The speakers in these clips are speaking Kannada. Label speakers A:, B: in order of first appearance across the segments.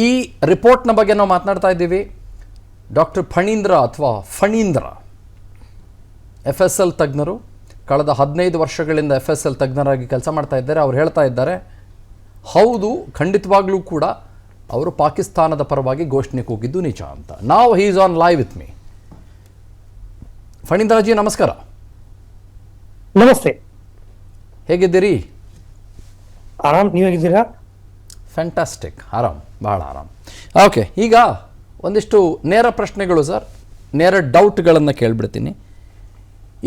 A: ಈ ರಿಪೋರ್ಟ್ನ ಬಗ್ಗೆ ನಾವು ಮಾತನಾಡ್ತಾ ಇದ್ದೀವಿ. ಡಾಕ್ಟರ್ ಫಣೀಂದ್ರ ಅಥವಾ ಫಣೀಂದ್ರ FSL ತಜ್ಞರು, ಕಳೆದ 15 ವರ್ಷಗಳಿಂದ FSL ತಜ್ಞರಾಗಿ ಕೆಲಸ ಮಾಡ್ತಾ ಇದ್ದಾರೆ. ಅವ್ರು ಹೇಳ್ತಾ ಇದ್ದಾರೆ, ಹೌದು ಖಂಡಿತವಾಗ್ಲೂ ಕೂಡ ಅವರು ಪಾಕಿಸ್ತಾನದ ಪರವಾಗಿ ಘೋಷಣೆ ಕೂಗಿದ್ದು ನಿಜ ಅಂತ. ನಾವು he is on live with me. Phanindraji ನಮಸ್ಕಾರ.
B: ನಮಸ್ತೆ,
A: ಹೇಗಿದ್ದೀರಿ?
B: ಆರಾಮ್, ನೀವು ಹೇಗಿದ್ದೀರಾ?
A: ಫ್ಯಾಂಟಾಸ್ಟಿಕ್, ಆರಾಮ್, ಭಾಳ ಆರಾಮ್. ಓಕೆ, ಈಗ ಒಂದಿಷ್ಟು ನೇರ ಪ್ರಶ್ನೆಗಳು ಸರ್, ನೇರ ಡೌಟ್ಗಳನ್ನು ಕೇಳಿಬಿಡ್ತೀನಿ.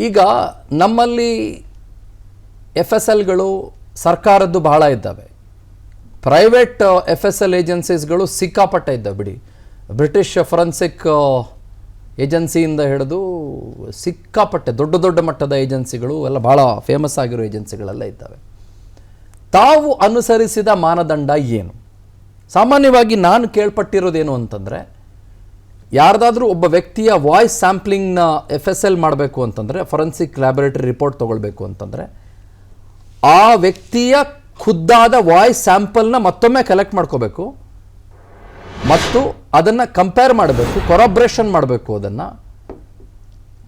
A: ಈಗ ನಮ್ಮಲ್ಲಿ FSLಗಳು ಸರ್ಕಾರದ್ದು ಬಹಳ ಇದ್ದಾವೆ, ಪ್ರೈವೇಟ್ FSL ಏಜೆನ್ಸೀಸ್ಗಳು ಸಿಕ್ಕಾಪಟ್ಟೆ ಇದ್ದಾವೆ ಬಿಡಿ. ಬ್ರಿಟಿಷ್ ಫೊರೆನ್ಸಿಕ್ ಏಜೆನ್ಸಿಯಿಂದ ಹಿಡಿದು ಸಿಕ್ಕಾಪಟ್ಟೆ ದೊಡ್ಡ ದೊಡ್ಡ ಮಟ್ಟದ ಏಜೆನ್ಸಿಗಳು ಎಲ್ಲ ಭಾಳ ಫೇಮಸ್ ಆಗಿರೋ ಏಜೆನ್ಸಿಗಳೆಲ್ಲ ಇದ್ದಾವೆ. ತಾವು ಅನುಸರಿಸಿದ ಮಾನದಂಡ ಏನು? ಸಾಮಾನ್ಯವಾಗಿ ನಾನು ಕೇಳ್ಪಟ್ಟಿರೋದೇನು ಅಂತಂದರೆ, ಯಾರ್ದಾದ್ರೂ ಒಬ್ಬ ವ್ಯಕ್ತಿಯ ವಾಯ್ಸ್ ಸ್ಯಾಂಪ್ಲಿಂಗ್ನ FSL ಮಾಡಬೇಕು ಅಂತಂದರೆ, ಫೊರೆನ್ಸಿಕ್ ಲ್ಯಾಬೊರೇಟರಿ ರಿಪೋರ್ಟ್ ತೊಗೊಳ್ಬೇಕು ಅಂತಂದರೆ, ಆ ವ್ಯಕ್ತಿಯ ಖುದ್ದಾದ ವಾಯ್ಸ್ ಸ್ಯಾಂಪಲ್ನ ಮತ್ತೊಮ್ಮೆ ಕಲೆಕ್ಟ್ ಮಾಡ್ಕೋಬೇಕು ಮತ್ತು ಅದನ್ನು ಕಂಪೇರ್ ಮಾಡಬೇಕು, ಕೊರಾಬ್ರೇಷನ್ ಮಾಡಬೇಕು ಅದನ್ನು,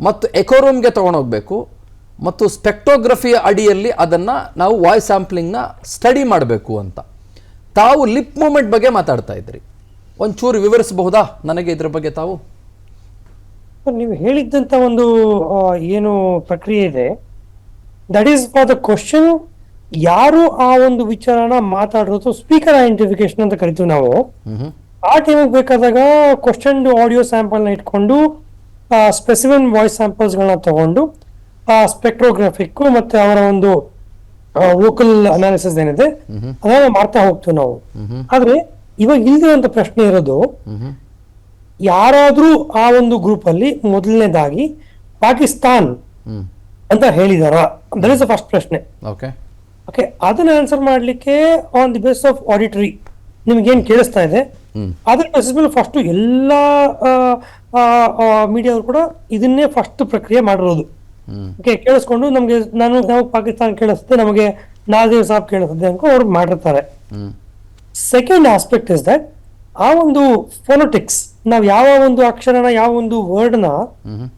A: ಮತ್ತು ಎಕೋರೂಮ್ಗೆ ತೊಗೊಂಡೋಗ್ಬೇಕು ಮತ್ತು ಸ್ಪೆಕ್ಟೋಗ್ರಫಿಯ ಅಡಿಯಲ್ಲಿ ಅದನ್ನು ನಾವು ವಾಯ್ಸ್ ಸ್ಯಾಂಪ್ಲಿಂಗ್ನ ಸ್ಟಡಿ ಮಾಡಬೇಕು ಅಂತ. ತಾವು ಲಿಪ್ ಮೂಮೆಂಟ್ ಬಗ್ಗೆ ಮಾತಾಡ್ತಾ ಇದ್ರಿ, ಒಂಚೂರು ವಿವರಿಸಬಹುದಾ ನನಗೆ ಇದ್ರ ಬಗ್ಗೆ? ತಾವು
B: ನೀವು ಹೇಳಿದ್ದಂತ ಒಂದು ಏನು ಪ್ರಕ್ರಿಯೆ ಇದೆ, that is for the question. ಯಾರು ಆ ಒಂದು ವಿಚಾರನ ಮಾತಾಡೋದು ಸ್ಪೀಕರ್ ಐಡೆಂಟಿಫಿಕೇಶನ್ ಅಂತ ಕರಿತೀವಿ ನಾವು. ಆ ಟೈಮಿಗೆ ಬೇಕಾದಾಗ ಕ್ವಶನ್ ಆಡಿಯೋ ಸ್ಯಾಂಪಲ್ನ ಇಟ್ಕೊಂಡು ಸ್ಪೆಸಿಫಿಕ್ ವಾಯ್ಸ್ ಸ್ಯಾಂಪಲ್ಸ್ಗಳನ್ನ ತಗೊಂಡು ಸ್ಪೆಕ್ಟ್ರೋಗ್ರಾಫಿಕ್ ಮತ್ತೆ ಅವರ ಒಂದು ವೋಕಲ್ ಅನಾಲಿಸಿಸ್ ಏನಿದೆ ಅದನ್ನ ಮಾಡ್ತಾ ಹೋಗ್ತೀವಿ ನಾವು. ಆದ್ರೆ ಇವಾಗ ಇಲ್ದಿರುವಂತ ಪ್ರಶ್ನೆ ಇರೋದು, ಯಾರಾದ್ರೂ ಆ ಒಂದು ಗ್ರೂಪ್ ಅಲ್ಲಿ ಮೊದಲನೇದಾಗಿ ಪಾಕಿಸ್ತಾನ್ ಅಂತ ಹೇಳಿದಾರ? ದಟ್ ಇಸ್ ದ ಫಸ್ಟ್ ಪ್ರಶ್ನೆ. ಓಕೆ, ಅದನ್ನ ಆನ್ಸರ್ ಮಾಡ್ಲಿಕ್ಕೆ on the base of auditory ನಿಮ್ಗೆ ಏನ್ ಕೇಳಿಸ್ತಾ ಇದೆ ಅದ್ರ ಬೇಸಿಸ್ ಮೇಲೆ ಫಸ್ಟ್ ಎಲ್ಲಾ ಮೀಡಿಯಾ ಕೂಡ ಇದನ್ನೇ ಫಸ್ಟ್ ಪ್ರಕ್ರಿಯೆ ಮಾಡಿರೋದು. ಓಕೆ, ಕೇಳಿಸ್ಕೊಂಡು ನಾವು ಪಾಕಿಸ್ತಾನ ಕೇಳಿಸುತ್ತೆ, ನಮಗೆ ನಾಜೀರ್ ಸಾಬ್ ಕೇಳಿಸುತ್ತೆ ಅಂತ ಅವ್ರು ಮಾಡಿರ್ತಾರೆ. ಸೆಕೆಂಡ್ ಆಸ್ಪೆಕ್ಟ್ ಇಸ್ ದಟ್ ಆ ಒಂದು ಫೋನೋಟಿಕ್ಸ್, ನಾವು ಯಾವ ಒಂದು ಅಕ್ಷರನ, ಯಾವ ಒಂದು ವರ್ಡ್ನ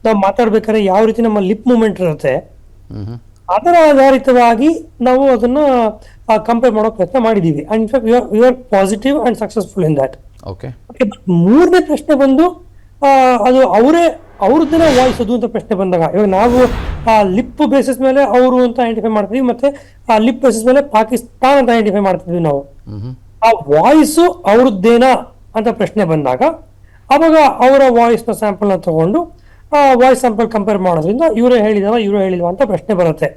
B: ನಾವು ಮಾತಾಡ್ಬೇಕಾದ್ರೆ ಯಾವ ರೀತಿ ನಮ್ಮ ಲಿಪ್ ಮೂವ್ಮೆಂಟ್ ಇರುತ್ತೆ, ಅದರ ಆಧಾರಿತವಾಗಿ ನಾವು ಅದನ್ನ ಕಂಪೇರ್ ಮಾಡೋ ಪ್ರಯತ್ನ ಮಾಡಿದೀವಿ. And in fact we are positive and successful in that. ಮೂರನೇ ಪ್ರಶ್ನೆ ಬಂದು ಅದು ಅವ್ರದ್ದನ್ನ ವಾಯ್ಸ್ ಅದು ಅಂತ ಪ್ರಶ್ನೆ ಬಂದಾಗ, ಇವಾಗ ನಾವು ಆ ಲಿಪ್ ಬೇಸಿಸ್ ಮೇಲೆ ಅವರು ಅಂತ ಐಡೆಂಟಿಫೈ ಮಾಡ್ತೀವಿ, ಮತ್ತೆ ಆ ಲಿಪ್ ಬೇಸಿಸ್ ಮೇಲೆ ಪಾಕಿಸ್ತಾನ ಅಂತ ಐಡೆಂಟಿಫೈ ಮಾಡ್ತಿದ್ವಿ ನಾವು. ಆ ವಾಯ್ಸ್ ಅವ್ರದ್ದೇನಾ ಅಂತ ಪ್ರಶ್ನೆ ಬಂದಾಗ ಅವಾಗ ಅವರ ವಾಯ್ಸ್ ನ ಸ್ಯಾಂಪಲ್ ನ ತಗೊಂಡು ವಾಯ್ಸ್ ಸ್ಯಾಂಪಲ್ ಕಂಪೇರ್ ಮಾಡೋದ್ರಿಂದ ಇವರೇ ಹೇಳಿದವ ಅಂತ ಪ್ರಶ್ನೆ ಬರುತ್ತೆ.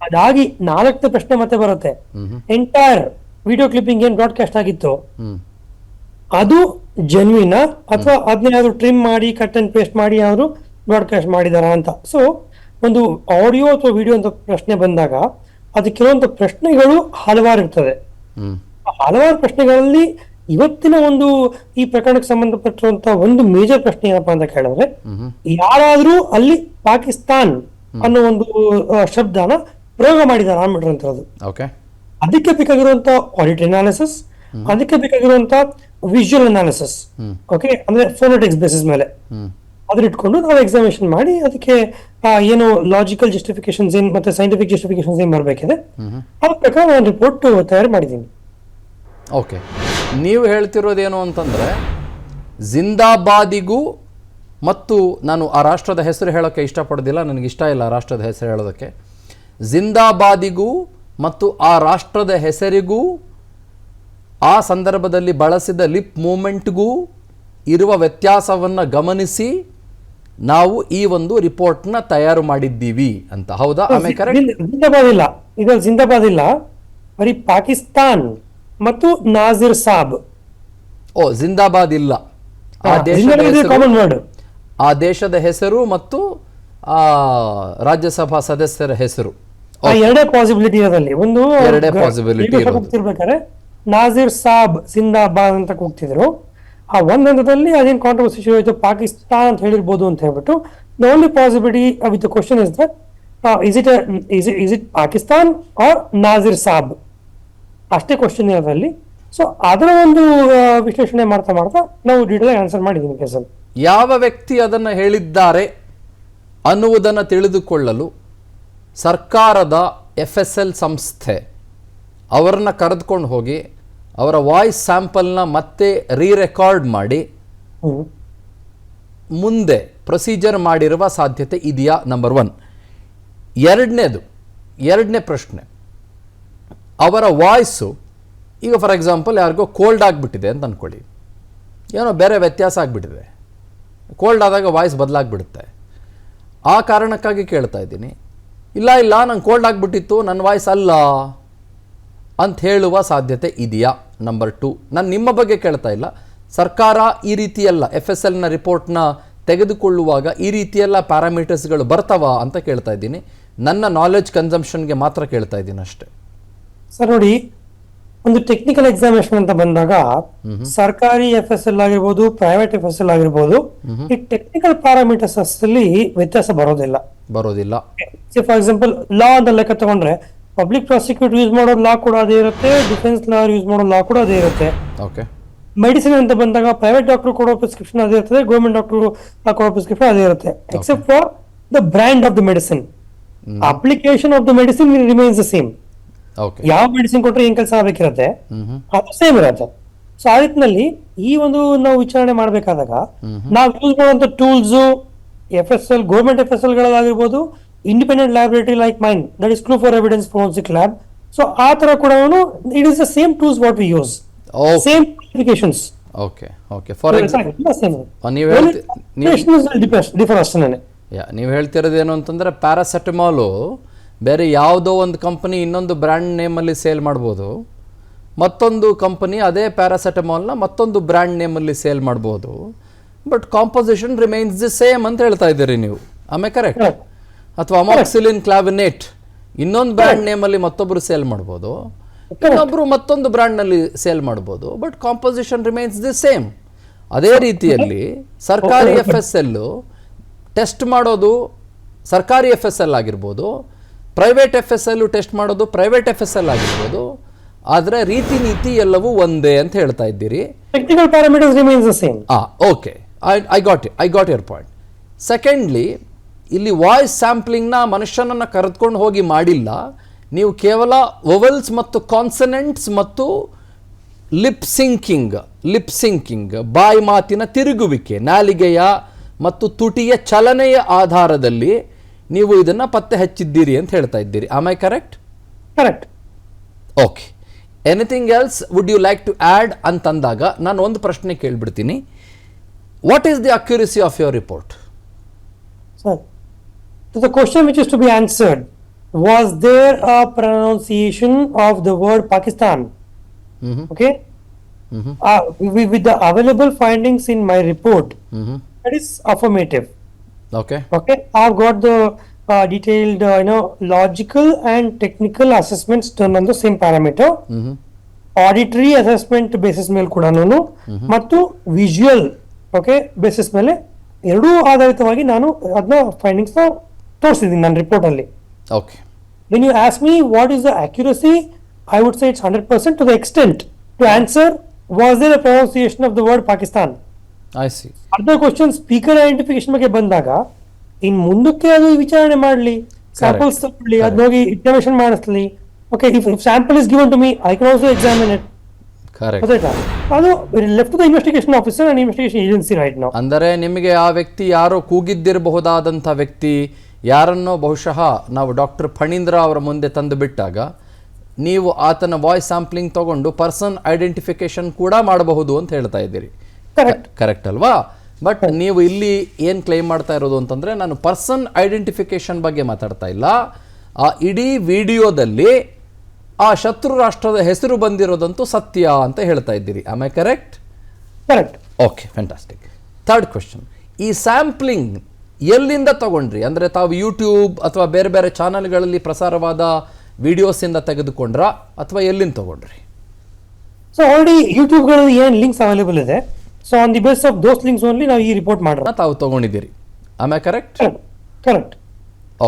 B: ಅದಾಗಿ 4ನೇ ಪ್ರಶ್ನೆ ಮತ್ತೆ ಬರುತ್ತೆ, ಎಂಟೈರ್ ವಿಡಿಯೋ ಕ್ಲಿಪ್ಪಿಂಗ್ ಏನ್ ಬ್ರಾಡ್ಕಾಸ್ಟ್ ಆಗಿತ್ತು ಅದು ಜೆನ್ವಿನ್ ಅಥವಾ ಅದನ್ನೇನಾದ್ರು ಟ್ರಿಮ್ ಮಾಡಿ ಕಟ್ ಅಂಡ್ ಪೇಸ್ಟ್ ಮಾಡಿ ಯಾರು ಬ್ರಾಡ್ಕಾಸ್ಟ್ ಮಾಡಿದಾರ ಅಂತ. ಸೊ ಒಂದು ಆಡಿಯೋ ಅಥವಾ ವಿಡಿಯೋ ಅಂತ ಪ್ರಶ್ನೆ ಬಂದಾಗ ಅದಕ್ಕಿರುವಂತ ಪ್ರಶ್ನೆಗಳು ಹಲವಾರು ಇರ್ತದೆ. ಹಲವಾರು ಪ್ರಶ್ನೆಗಳಲ್ಲಿ ಇವತ್ತಿನ ಒಂದು ಈ ಪ್ರಕರಣಕ್ಕೆ ಸಂಬಂಧಪಟ್ಟಿರುವಂತ ಒಂದು ಮೇಜರ್ ಪ್ರಶ್ನೆ ಏನಪ್ಪಾ ಅಂತ ಕೇಳಿದ್ರೆ, ಯಾರಾದ್ರೂ ಅಲ್ಲಿ ಪಾಕಿಸ್ತಾನ್ ಅನ್ನೋ ಒಂದು ಶಬ್ದನ ಪ್ರಯೋಗ ಮಾಡಿದ್ದಾರೆ ಆರ್ಮಿಟರ್ ಅಂತದ್ದು. ಅದಕ್ಕೆ ಬೇಕಾಗಿರುವಂತ ಆಡಿಟ್ ಅನಾಲಿಸಿಸ್, ಅದಕ್ಕೆ ಬೇಕಾಗಿರುವಂತ ವಿಜುವಲ್ ಅನಾಲಿಸಿಸ್, ಓಕೆ, ಅಂದ್ರೆ ಫೋನೋಟಿಕ್ಸ್ ಬೇಸಿಸ್ ಮೇಲೆ ಅದ್ರ ಇಟ್ಕೊಂಡು ನಾವು ಎಕ್ಸಾಮಿನೇಷನ್ ಮಾಡಿ ಅದಕ್ಕೆ ಏನು ಲಾಜಿಕಲ್ ಜಸ್ಟಿಫಿಕೇಶನ್ಸ್ ಏನ್ ಮತ್ತೆ ಸೈಂಟಿಫಿಕ್ ಜಸ್ಟಿಫಿಕೇಶನ್ಸ್ ಏನ್ ಬರ್ಬೇಕಿದೆ ಅದ್ರ ಪ್ರಕಾರ ನಾನು ರಿಪೋರ್ಟ್ ತಯಾರು ಮಾಡಿದ್ದೀನಿ.
A: ಓಕೆ, ನೀವು ಹೇಳ್ತಿರೋದೇನು ಅಂತಂದರೆ, ಜಿಂದಾಬಾದಿಗೂ ಮತ್ತು ನಾನು ಆ ರಾಷ್ಟ್ರದ ಹೆಸರು ಹೇಳೋಕ್ಕೆ ಇಷ್ಟಪಡೋದಿಲ್ಲ, ನನಗೆ ಇಷ್ಟ ಇಲ್ಲ ಆ ರಾಷ್ಟ್ರದ ಹೆಸರು ಹೇಳೋದಕ್ಕೆ. ಜಿಂದಾಬಾದಿಗೂ ಮತ್ತು ಆ ರಾಷ್ಟ್ರದ ಹೆಸರಿಗೂ ಆ ಸಂದರ್ಭದಲ್ಲಿ ಬಳಸಿದ ಲಿಪ್ ಮೂಮೆಂಟ್ಗೂ ಇರುವ ವ್ಯತ್ಯಾಸವನ್ನು ಗಮನಿಸಿ ನಾವು ಈ ಒಂದು ರಿಪೋರ್ಟ್ನ ತಯಾರು ಮಾಡಿದ್ದೀವಿ ಅಂತ. ಹೌದಾ?
B: ಜಿಂದಾಬಾದ್ ಇಲ್ಲ, ಬರೀ ಪಾಕಿಸ್ತಾನ್ ಮತ್ತು ನಾಜೀರ್ ಸಾಬ್.
A: ಜಿಂದಾಬಾದ್ ಇಲ್ಲ, ಆ ದೇಶದ ಹೆಸರು ಮತ್ತು ರಾಜ್ಯಸಭಾ ಸದಸ್ಯರ ಹೆಸರು
B: ಎರಡೇ ಪಾಸಿಬಿಲಿಟಿ ಇರೋದಲ್ಲಿ. ಒಂದು ಕೂಗ್ತಿರ್ಬೇಕಾದ್ರೆ ನಾಜೀರ್ ಸಾಬ್ ಜಿಂದಾಬಾದ್ ಅಂತ ಕೂಗ್ತಿದ್ರು, ಆ ಒಂದ್ ಹಂತದಲ್ಲಿ ಅದೇನ್ ಕಾಂಟ್ರವರ್ಸಿ ಶುರು ಆಯ್ತು, ಪಾಕಿಸ್ತಾನ್ ಅಂತ ಹೇಳಿರ್ಬೋದು ಅಂತ ಹೇಳ್ಬಿಟ್ಟು the only possibility with the question is that is it Pakistan or Nazir Sab, ಅಷ್ಟೇ ಕ್ವಶನ್ ಇರೋದ್ರಲ್ಲಿ. ಸೊ ಅದರ ಒಂದು ವಿಶ್ಲೇಷಣೆ ಮಾಡ್ತಾ ಮಾಡ್ತಾ ನಾವು ಡೀಟೇಲ್ ಆನ್ಸರ್ ಮಾಡಿದ್ದೀವಿ ಕೇಸಲ್ಲಿ.
A: ಯಾವ ವ್ಯಕ್ತಿ ಅದನ್ನು ಹೇಳಿದ್ದಾರೆ ಅನ್ನುವುದನ್ನು ತಿಳಿದುಕೊಳ್ಳಲು ಸರ್ಕಾರದ FSL ಸಂಸ್ಥೆ ಅವರನ್ನ ಕರೆದುಕೊಂಡು ಹೋಗಿ ಅವರ ವಾಯ್ಸ್ ಸ್ಯಾಂಪಲ್ನ ಮತ್ತೆ ರೀರೆಕಾರ್ಡ್ ಮಾಡಿ ಮುಂದೆ ಪ್ರೊಸೀಜರ್ ಮಾಡಿರುವ ಸಾಧ್ಯತೆ ಇದೆಯಾ? ನಂಬರ್ 1. ಎರಡನೇ ಪ್ರಶ್ನೆ, ಅವರ ವಾಯ್ಸು ಈಗ ಫಾರ್ ಎಕ್ಸಾಂಪಲ್ ಯಾರಿಗೋ ಕೋಲ್ಡ್ ಆಗಿಬಿಟ್ಟಿದೆ ಅಂತ ಅಂದ್ಕೊಳ್ಳಿ, ಏನೋ ಬೇರೆ ವ್ಯತ್ಯಾಸ ಆಗಿಬಿಟ್ಟಿದೆ, ಕೋಲ್ಡ್ ಆದಾಗ ವಾಯ್ಸ್ ಬದಲಾಗ್ಬಿಡುತ್ತೆ. ಆ ಕಾರಣಕ್ಕಾಗಿ ಕೇಳ್ತಾ ಇದ್ದೀನಿ, ಇಲ್ಲ ನಂಗೆ ಕೋಲ್ಡ್ ಆಗಿಬಿಟ್ಟಿತ್ತು, ನನ್ನ ವಾಯ್ಸ್ ಅಲ್ಲ ಅಂತ ಹೇಳುವ ಸಾಧ್ಯತೆ ಇದೆಯಾ? ನಂಬರ್ 2, ನಾನು ನಿಮ್ಮ ಬಗ್ಗೆ ಕೇಳ್ತಾ ಇಲ್ಲ, ಸರ್ಕಾರ ಈ ರೀತಿಯೆಲ್ಲ FSLನ ರಿಪೋರ್ಟ್ನ ತೆಗೆದುಕೊಳ್ಳುವಾಗ ಈ ರೀತಿಯೆಲ್ಲ ಪ್ಯಾರಾಮೀಟರ್ಸ್ಗಳು ಬರ್ತಾವ ಅಂತ ಕೇಳ್ತಾ ಇದ್ದೀನಿ. ನನ್ನ ನಾಲೆಡ್ಜ್ ಕನ್ಸಂಪ್ಷನ್ಗೆ ಮಾತ್ರ ಕೇಳ್ತಾ ಇದ್ದೀನಿ ಅಷ್ಟೇ.
B: ಸರ್ ನೋಡಿ, ಒಂದು ಟೆಕ್ನಿಕಲ್ ಎಕ್ಸಾಮಿನೇಷನ್ ಅಂತ ಬಂದಾಗ ಸರ್ಕಾರಿ FSL ಆಗಿರ್ಬೋದು, ಪ್ರೈವೇಟ್ FSL ಆಗಿರ್ಬೋದು, ಈ ಟೆಕ್ನಿಕಲ್ ಪ್ಯಾರಾಮೀಟರ್ಸ್ ಅಲ್ಲಿ ವ್ಯತ್ಯಾಸ ಬರೋದಿಲ್ಲ. ಫಾರ್ ಎಕ್ಸಾಂಪಲ್ ಲಾ ಅಂತ ಲೆಕ್ಕ ತಗೊಂಡ್ರೆ ಪಬ್ಲಿಕ್ ಪ್ರಾಸಿಕ್ಯೂಟ್ ಯೂಸ್ ಮಾಡೋ ಲಾ ಕೂಡ ಅದೇ ಇರುತ್ತೆ, ಡಿಫೆನ್ಸ್ ಲಾ ಯೂಸ್ ಮಾಡೋ ಲಾ ಕೂಡ ಅದೇ ಇರುತ್ತೆ. ಮೆಡಿಸಿನ್ ಅಂತ ಬಂದಾಗ ಪ್ರೈವೇಟ್ ಡಾಕ್ಟರ್ ಕೊಡೋ ಪ್ರಿಸ್ಕ್ರಿಪ್ಷನ್ ಅದೇ ಇರ್ತದೆ, ಗೌರ್ಮೆಂಟ್ ಡಾಕ್ಟರ್ ಕೊಡೋ ಪ್ರಿಸ್ಕ್ರಿಪ್ಷನ್ ಅದೇ ಇರುತ್ತೆ, accept for the brand of the medicine. Application of the medicine remains the same. ಯಾವ ಮೆಡಿಸಿನ್ ಕೊಟ್ಟರೆ ಏನ್ ಕೆಲಸ ಆಗಬೇಕಿರುತ್ತೆ ಅದು ಸೇಮ್ ಇರುತ್ತೆ. ಸೊ ಆ ರೀತಿನಲ್ಲಿ ಈ ಒಂದು ನಾವು ವಿಚಾರಣೆ ಮಾಡಬೇಕಾದಾಗ ನಾವು ಯೂಸ್ ಮಾಡುವಂತ ಟೂಲ್ಸ್ FSL, ಗೌರ್ಮೆಂಟ್ FSL ಗಳಾಗಿರ್ಬೋದು, independent laboratory like mine, that is clue for evidence forensic lab. So ಆ ತರ ಕೂಡ it is the same tools what we use, same applications.
A: ನೀವು ಹೇಳ್ತಿರೋದೇನು ಅಂತಂದ್ರೆ ಪ್ಯಾರಾಸೆಟಮಾಲು ಬೇರೆ ಯಾವುದೋ ಒಂದು ಕಂಪನಿ ಇನ್ನೊಂದು ಬ್ರ್ಯಾಂಡ್ ನೇಮಲ್ಲಿ ಸೇಲ್ ಮಾಡ್ಬೋದು, ಮತ್ತೊಂದು ಕಂಪನಿ ಅದೇ ಪ್ಯಾರಾಸೆಟಮಾಲ್ನ ಮತ್ತೊಂದು ಬ್ರ್ಯಾಂಡ್ ನೇಮಲ್ಲಿ ಸೇಲ್ ಮಾಡ್ಬೋದು, but composition remains the same ಅಂತ ಹೇಳ್ತಾ ಇದ್ದೀರಿ ನೀವು. ಆಮೇಲೆ ಕರೆಕ್ಟ್? ಅಥವಾ ಅಮಾಕ್ಸಿಲಿನ್ ಕ್ಲಾವಿನೇಟ್ ಇನ್ನೊಂದು ಬ್ರ್ಯಾಂಡ್ ನೇಮಲ್ಲಿ ಮತ್ತೊಬ್ಬರು ಸೇಲ್ ಮಾಡ್ಬೋದು, ಇನ್ನೊಬ್ಬರು ಮತ್ತೊಂದು ಬ್ರ್ಯಾಂಡ್ನಲ್ಲಿ ಸೇಲ್ ಮಾಡ್ಬೋದು, but composition remains the same. ಅದೇ ರೀತಿಯಲ್ಲಿ ಸರ್ಕಾರಿ FSL ಟೆಸ್ಟ್ ಮಾಡೋದು ಸರ್ಕಾರಿ FSL ಆಗಿರ್ಬೋದು, ಪ್ರೈವೇಟ್ FSL ಟೆಸ್ಟ್ ಮಾಡೋದು ಪ್ರೈವೇಟ್ FSL ಆಗಿರ್ಬೋದು, ಆದರೆ ರೀತಿ ನೀತಿ ಎಲ್ಲವೂ ಒಂದೇ ಅಂತ ಹೇಳ್ತಾ ಇದ್ದೀರಿ.
B: Technical parameters remains the same.
A: Okay, I got your point. Secondly, ಇಲ್ಲಿ ವಾಯ್ಸ್ ಸ್ಯಾಂಪ್ಲಿಂಗ್ನ ಮನುಷ್ಯನನ್ನು ಕರೆದುಕೊಂಡು ಹೋಗಿ ಮಾಡಿಲ್ಲ, ನೀವು ಕೇವಲ ವೊವೆಲ್ಸ್ ಮತ್ತು ಕಾನ್ಸನೆಂಟ್ಸ್ ಮತ್ತು ಲಿಪ್ ಸಿಂಕಿಂಗ್ ಬಾಯಿ ಮಾತಿನ ತಿರುಗುವಿಕೆ, ನಾಲಿಗೆಯ ಮತ್ತು ತುಟಿಯ ಚಲನೆಯ ಆಧಾರದಲ್ಲಿ ನೀವು ಇದನ್ನು ಪತ್ತೆ ಹಚ್ಚಿದ್ದೀರಿ ಅಂತ ಹೇಳ್ತಾ ಇದ್ದೀರಿ. Am I correct?
B: Correct.
A: Okay, anything else would you like to add ಅಂತಂದಾಗ ನಾನು ಒಂದು ಪ್ರಶ್ನೆ ಕೇಳಿಬಿಡ್ತೀನಿ. What is the accuracy of your report?
B: Sir, to the question which is to be answered, was there a pronunciation of the word Pakistan? Okay? With the available findings in my report, that is affirmative.
A: Okay.
B: I've got the detailed, logical and technical assessments done on the same parameter. Auditory assessment basis ಮೇಲೆ ಕೂಡ ಮತ್ತು ವಿಜುವಲ್ ಬೇಸಿಸ್ ಮೇಲೆ ಎರಡೂ ಆಧಾರಿತವಾಗಿ ನಾನು ಅದನ್ನ ಫೈಂಡಿಂಗ್ಸ್ ತೋರಿಸಿದ್ದೀನಿ ನನ್ನ ರಿಪೋರ್ಟ್ ಅಲ್ಲಿ.
A: Okay,
B: when you ask me what is the accuracy, I would say it's 100% to the extent to answer was there a pronunciation of the word Pakistan.
A: I see.
B: Other questions speaker identification ಬಗ್ಗೆ ಬಂದಾಗ ಇನ್ ಮುಂದಕ್ಕೆ ಅದು ವಿಚಾರಣೆ ಮಾಡಲಿ, ಸ್ಯಾಂಪಲ್ಸ್ ತಗೊಳ್ಳಿ, ಅದನ್ನ ಹೋಗಿ ಇಂಟರ್ವೇಷನ್ ಮಾಡಿಸ್ಲಿ. Okay, if sample is given to me, I can also examine it.
A: Correct.
B: ಅದು left to the investigation officer and investigation agency right now.
A: ಅಂದರೆ ನಿಮಗೆ ಆ ವ್ಯಕ್ತಿ ಯಾರೋ ಕೂಗಿದ್ದಿರಬಹುದಾದಂಥ ವ್ಯಕ್ತಿ ಯಾರನ್ನೋ ಬಹುಶಃ ನಾವು ಡಾಕ್ಟರ್ ಫಣೀಂದ್ರ ಅವರ ಮುಂದೆ ತಂದು ಬಿಟ್ಟಾಗ ನೀವು ಆತನ ವಾಯ್ಸ್ ಸ್ಯಾಂಪ್ಲಿಂಗ್ ತಗೊಂಡು ಪರ್ಸನ್ ಐಡೆಂಟಿಫಿಕೇಶನ್ ಕೂಡ ಮಾಡಬಹುದು ಅಂತ ಹೇಳ್ತಾ ಇದ್ದೀರಿ. ಕರೆಕ್ಟ್ ಅಲ್ವಾ? ಬಟ್ ನೀವು ಇಲ್ಲಿ ಏನು ಕ್ಲೈಮ್ ಮಾಡ್ತಾ ಇರೋದು ಅಂತಂದರೆ, ನಾನು ಪರ್ಸನ್ ಐಡೆಂಟಿಫಿಕೇಶನ್ ಬಗ್ಗೆ ಮಾತಾಡ್ತಾ ಇಲ್ಲ, ಆ ಇಡೀ ವಿಡಿಯೋದಲ್ಲಿ ಆ ಶತ್ರು ರಾಷ್ಟ್ರದ ಹೆಸರು ಬಂದಿರೋದಂತೂ ಸತ್ಯ ಅಂತ ಹೇಳ್ತಾ ಇದ್ದೀರಿ. Am I correct?
B: Correct.
A: Okay, fantastic. Third question, ಈ ಸ್ಯಾಂಪ್ಲಿಂಗ್ ಎಲ್ಲಿಂದ ತಗೊಂಡ್ರಿ? ಅಂದರೆ ತಾವು ಯೂಟ್ಯೂಬ್ ಅಥವಾ ಬೇರೆ ಬೇರೆ ಚಾನಲ್ಗಳಲ್ಲಿ ಪ್ರಸಾರವಾದ ವಿಡಿಯೋಸಿಂದ ತೆಗೆದುಕೊಂಡ್ರಾ ಅಥವಾ ಎಲ್ಲಿಂದ ತಗೊಂಡ್ರಿ?
B: ಸೊ ಆಲ್ರೆಡಿ ಯೂಟ್ಯೂಬ್ಗಳಲ್ಲಿ ಏನು ಲಿಂಕ್ಸ್ ಅವೈಲೇಬಲ್ ಇದೆ, so on the base of those links only ನಾವು ಈ ರಿಪೋರ್ಟ್ ಮಾಡೋಣ.
A: ತಾವು ತಗೊಂಡಿದ್ದೀರಿ. Am I correct?
B: Correct.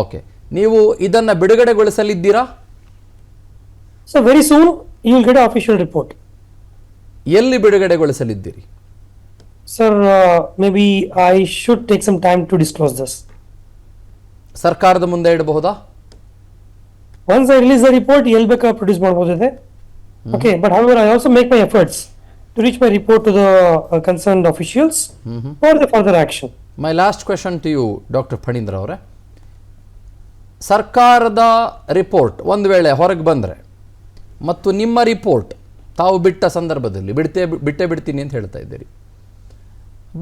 A: Okay, ನೀವು ಇದನ್ನು ಬಿಡುಗಡೆಗೊಳಿಸಲಿದ್ದೀರಾ?
B: So very soon you will get an official report.
A: ಎಲ್ಲಿ ಬಿಡುಗಡೆಗೊಳಿಸಲಿದ್ದೀರಿ?
B: Sir, maybe I should take some time to disclose this.
A: ಸರ್ಕಾರದ ಮುಂದೆ ಇಡಬಹುದಾ?
B: Once I release the report, ಎಲ್ಲಿ ಬೇಕಾ produce ಮಾಡಬಹುದಿದೆ. Okay, but however, I also make my efforts to reach my report to the concerned officials for the further action.
A: My last question to you doctor Phanindra ಅವರೇ, ಸರ್ಕಾರದ ರಿಪೋರ್ಟ್ ಒಂದು ವೇಳೆ ಹೊರಗೆ ಬಂದರೆ ಮತ್ತು ನಿಮ್ಮ ರಿಪೋರ್ಟ್ ತಾವು ಬಿಟ್ಟ ಸಂದರ್ಭದಲ್ಲಿ ಬಿಡ್ತೀನಿ ಅಂತ ಹೇಳ್ತಾ ಇದ್ದೀರಿ,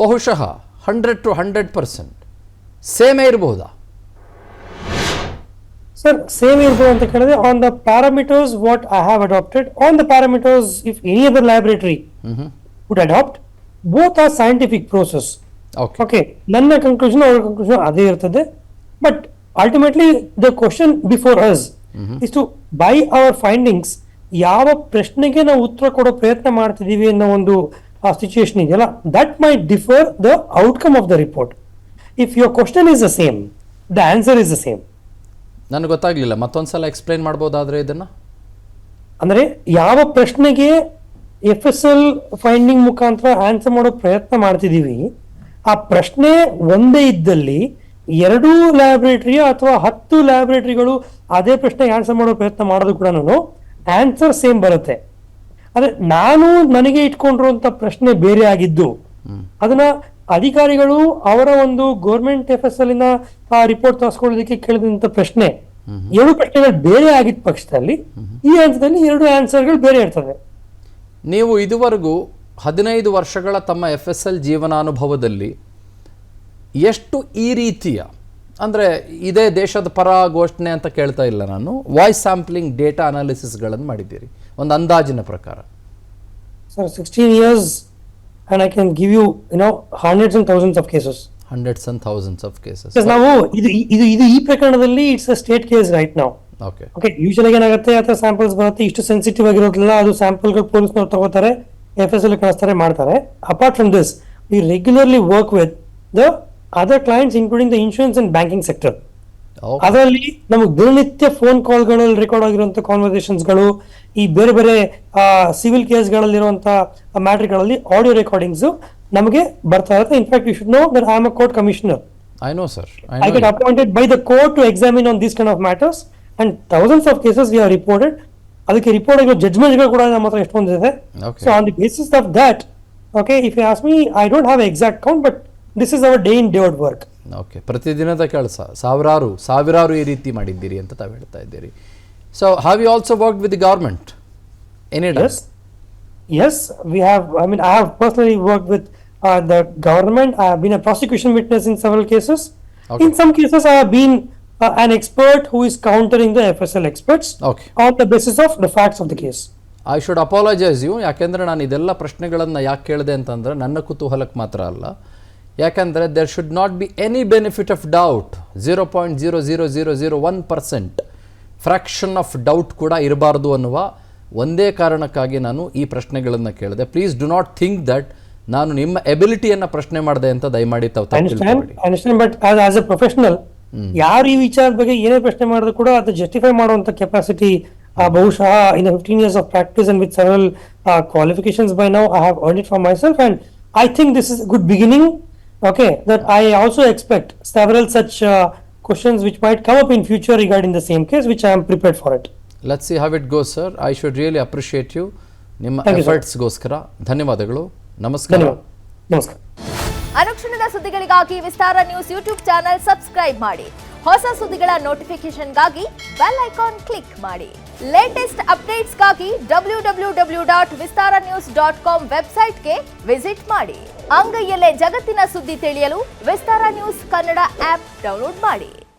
A: ಬಹುಶಃ 100 to 100% ಸೇಮೇ ಇರಬಹುದಾ?
B: Sir, same ಇರ್ಬೋದು ಅಂತ ಕೇಳಿದ್ರೆ on the parameters what I have adopted, on the parameters if any other laboratory would adopt, both are scientific process. Okay, ನನ್ನ ಕನ್ಕ್ಲೂಷನ್ ಅವರ ಕನ್ಕ್ಲೂಷನ್ ಅದೇ ಇರ್ತದೆ. But ultimately the question before us is to by our findings ಯಾವ ಪ್ರಶ್ನೆಗೆ ನಾವು ಉತ್ತರ ಕೊಡೋ ಪ್ರಯತ್ನ ಮಾಡ್ತಿದೀವಿ ಅನ್ನೋ ಒಂದು ಸಿಚುಯೇಷನ್ ಇದೆಯಲ್ಲ, that might differ the outcome of the report. If your question is the same, the answer is the same.
A: ನನಗೆ ಗೊತ್ತಾಗ್ಲಿಲ್ಲ, ಮತ್ತೊಂದ್ಸಲ ಎಕ್ಸ್ಪ್ಲೈನ್ ಮಾಡ್ಬೋದಾದ್ರೆ ಇದನ್ನ.
B: ಅಂದ್ರೆ ಯಾವ ಪ್ರಶ್ನೆಗೆ FSL ಫೈಂಡಿಂಗ್ ಮುಖಾಂತರ ಆನ್ಸರ್ ಮಾಡೋ ಪ್ರಯತ್ನ ಮಾಡ್ತಿದೀವಿ, ಆ ಪ್ರಶ್ನೆ ಒಂದೇ ಇದ್ದಲ್ಲಿ 2 ಲ್ಯಾಬೊರೇಟರಿ ಅಥವಾ 10 ಲ್ಯಾಬೊರೇಟರಿಗಳು ಅದೇ ಪ್ರಶ್ನೆಗೆ ಆನ್ಸರ್ ಮಾಡೋ ಪ್ರಯತ್ನ ಮಾಡೋದು ಕೂಡ ಆನ್ಸರ್ ಸೇಮ್ ಬರುತ್ತೆ. ಆದ್ರೆ ನನಗೆ ಇಟ್ಕೊಂಡಿರುವಂತ ಪ್ರಶ್ನೆ ಬೇರೆ ಆಗಿದ್ದು ಅದನ್ನ ಅಧಿಕಾರಿಗಳು ಅವರ ಒಂದು ಗೌರ್ಮೆಂಟ್ FSL ನ ರಿಪೋರ್ಟ್ ತರಿಸ್ಕೊಳ್ಳೋದಕ್ಕೆ ಕೇಳಿದಂತ ಪ್ರಶ್ನೆ 2 ಪ್ರಶ್ನೆಗಳು ಬೇರೆ ಆಗಿದ್ದ ಪಕ್ಷದಲ್ಲಿ ಈ ಹಂತದಲ್ಲಿ 2 ಆನ್ಸರ್ಗಳು ಬೇರೆ ಇರ್ತದೆ.
A: ನೀವು ಇದುವರೆಗೂ 15 ವರ್ಷಗಳ ತಮ್ಮ FSL ಜೀವನಾನುಭವದಲ್ಲಿ ಎಷ್ಟು ಈ ರೀತಿಯ, ಅಂದರೆ ಇದೇ ದೇಶದ ಪರ ಘೋಷಣೆ ಅಂತ ಕೇಳ್ತಾ ಇಲ್ಲ ನಾನು, ವಾಯ್ಸ್ ಸ್ಯಾಂಪ್ಲಿಂಗ್ ಡೇಟಾ ಅನಾಲಿಸಿಸ್ಗಳನ್ನು ಮಾಡಿದ್ದೀರಿ ಒಂದು ಅಂದಾಜಿನ ಪ್ರಕಾರ?
B: Sir, 16 years and I can give you hundreds and thousands of cases.
A: Hundreds and thousands of cases.
B: ನಾವು ಇದು ಈ ಪ್ರಕರಣದಲ್ಲಿ it's a state case right now. Okay, usually ಏನಾಗುತ್ತೆ ಅಥವಾ ಸ್ಯಾಂಪಲ್ಸ್ ಬರುತ್ತೆ, ಇಷ್ಟು ಸೆನ್ಸಿಟಿವ್ ಆಗಿರೋದಿಲ್ಲ, ಅದು ಸ್ಯಾಂಪಲ್ಗಳು ಪೊಲೀಸ್ನವ್ರು ತಗೋತಾರೆ, FSL ಕಳಿಸ್ತಾರೆ, ಮಾಡ್ತಾರೆ. Apart from this we regularly work with the other clients including the insurance and banking sector. ಅದರಲ್ಲಿ ನಮಗೆ ದಿನನಿತ್ಯ ಫೋನ್ ಕಾಲ್ಗಳಲ್ಲಿ ರೆಕಾರ್ಡ್ ಆಗಿರುವಂತ ಕಾನ್ವರ್ಸೇಷನ್ಸ್ಗಳು, ಈ ಬೇರೆ ಬೇರೆ ಸಿವಿಲ್ ಕೇಸ್ಗಳಲ್ಲಿರುವಂತ ಮ್ಯಾಟ್ರಿಗಳಲ್ಲಿ ಆಡಿಯೋ ರೆಕಾರ್ಡಿಂಗ್ಸ್ ನಮಗೆ ಬರ್ತಾ ಇರುತ್ತೆ. In fact you should know that I am a court commissioner.
A: I know, sir.
B: I get appointed by the court to examine on these kind of matters, and thousands of cases we have reported. ಅದಕ್ಕೆ ರಿಪೋರ್ಟ್ ಜಡ್ಜ್ಮೆಂಟ್ಗಳು ಕೂಡ ನಮ್ಮ ಹತ್ರ ಎಷ್ಟು ಬಂದಿದೆ. So on the basis of that, okay, if you ask me, I don't have exact count, but this is our day in day out work.
A: Okay, ಪ್ರತಿದಿನದ ಕೆಲಸ, ಸಾವಿರಾರು ಈ ರೀತಿ ಮಾಡಿದ್ದೀರಿ ಅಂತ ತಾವು ಹೇಳ್ತಾ ಇದ್ದೀರಿ. So have you also worked with the government any day?
B: Yes, we have. I mean, I have personally worked with the government. I have been a prosecution witness in several cases. In some cases, I have been an expert who is countering the FSL experts on the basis of the facts of the case.
A: I should apologize you, ಯಾಕೆಂದರೆ ನಾನು ಇದೆಲ್ಲ ಪ್ರಶ್ನೆಗಳನ್ನು ಯಾಕೆ ಕೇಳಿದೆ ಅಂತಂದರೆ ನನ್ನ ಕುತೂಹಲಕ್ಕೆ ಮಾತ್ರ ಅಲ್ಲ, ಯಾಕಂದರೆ there should not be any benefit of doubt. 0.00001% fraction of doubt ಕೂಡ ಇರಬಾರ್ದು ಅನ್ನುವ ಒಂದೇ ಕಾರಣಕ್ಕಾಗಿ ನಾನು ಈ ಪ್ರಶ್ನೆಗಳನ್ನು ಕೇಳಿದೆ. Please do not think that ನಾನು ನಿಮ್ಮ ಎಬಿಲಿಟಿಯನ್ನು ಪ್ರಶ್ನೆ ಮಾಡಿದೆ ಅಂತ ದಯಮಾಡಿ ತಾವು ತಿಳ್ಕೊಳ್ಳಿ.
B: ಬಟ್ ಆಸ್ ಎ ಪ್ರೊಫೆಷನಲ್, ಯಾರು ಈ ವಿಚಾರದ ಬಗ್ಗೆ ಏನೇ ಪ್ರಶ್ನೆ ಮಾಡಿದ್ರು ಕೂಡ ಅದು ಜಸ್ಟಿಫೈ ಮಾಡುವಂತ ಕೆಪಾಸಿಟಿ ಬಹುಶಃ ಇನ್ 15 years of practice and with several qualifications by now I have earned it for myself, and I think this is a good beginning. Okay, that I also expect several such questions which might come up in future regarding the same case, which I am prepared for it.
A: Let's see how it goes, sir. I should really appreciate you. ನಿಮ್ಮ ಎಫರ್ಟ್ಸ್ಗೋಸ್ಕರ ಧನ್ಯವಾದಗಳು. ನಮಸ್ಕಾರ.
B: ನಮಸ್ಕಾರ.
C: ಅನುಕ್ಷಣದ ಸುದ್ದಿಗಳಿಗಾಗಿ ವಿಸ್ತಾರ ನ್ಯೂಸ್ ಯೂಟ್ಯೂಬ್ ಚಾನೆಲ್ ಸಬ್ಸ್ಕ್ರೈಬ್ ಮಾಡಿ. ಹೊಸ ಸುದ್ದಿಗಳ ನೋಟಿಫಿಕೇಶನ್ಗಾಗಿ ಬೆಲ್ ಐಕಾನ್ ಕ್ಲಿಕ್ ಮಾಡಿ. ಲೇಟೆಸ್ಟ್ ಅಪ್ಡೇಟ್ಸ್ಗಾಗಿ www.vistaranews.com ವೆಬ್ಸೈಟ್ಗೆ ವಿಸಿಟ್ ಮಾಡಿ. ಅಂಗೈಯಲ್ಲೇ ಜಗತ್ತಿನ ಸುದ್ದಿ ತಿಳಿಯಲು ವಿಸ್ತಾರ ನ್ಯೂಸ್ ಕನ್ನಡ ಆಪ್ ಡೌನ್ಲೋಡ್ ಮಾಡಿ.